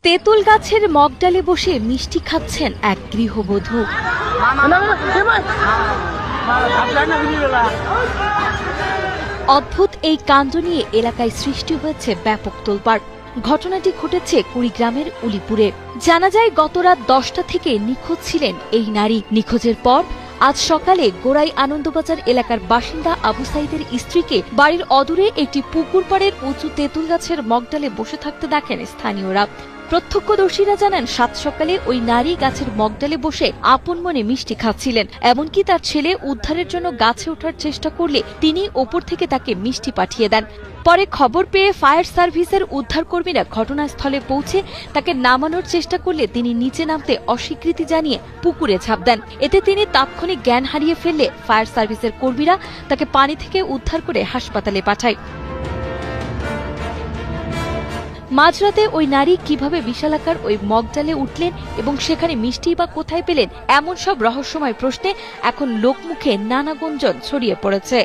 তেঁতুল গাছের মগডালে বসে মিষ্টি খাচ্ছেন এক গৃহবধূ। অদ্ভুত এই কাণ্ড নিয়ে এলাকায় সৃষ্টি হয়েছে ব্যাপক তোলপাড়। ঘটনাটি ঘটেছে কুড়িগ্রামের উলিপুরে। জানা যায় গত রাত 10টা থেকে নিখোঁজ ছিলেন এই নারী। নিখোঁজের পর আজ সকালে গোড়াই আনন্দবাজার এলাকার বাসিন্দা আবু সাইদের স্ত্রীকে বাড়ির অদূরে একটি পুকুর পাড়ের উঁচু তেঁতুল গাছের মগডালে বসে থাকতে দেখেন স্থানীয়রা। প্রত্যক্ষদর্শীরা জানান সাত সকালে ওই নারী গাছের মগডালে বসে আপন মনে মিষ্টি খাচ্ছিলেন। এমনকি তার ছেলে উদ্ধারের জন্য গাছে ওঠার চেষ্টা করলে তিনি ওপর থেকে তাকে মিষ্টি পাঠিয়ে দেন। পরে খবর পেয়ে ফায়ার সার্ভিসের উদ্ধারকর্মীরা ঘটনাস্থলে পৌঁছে তাকে নামানোর চেষ্টা করলে তিনি নিচে নামতে অস্বীকৃতি জানিয়ে পুকুরে ঝাঁপ দেন। এতে তিনি তাৎক্ষণিক জ্ঞান হারিয়ে ফেললে ফায়ার সার্ভিসের কর্মীরা তাকে পানি থেকে উদ্ধার করে হাসপাতালে পাঠায়। মাঝরাতে ওই নারী কিভাবে বিশালাকার ওই মগডালে উঠলেন এবং সেখানে মিষ্টি বা কোথায় পেলেন, এমন সব রহস্যময় প্রশ্নে এখন লোকমুখে নানা গুঞ্জন ছড়িয়ে পড়েছে।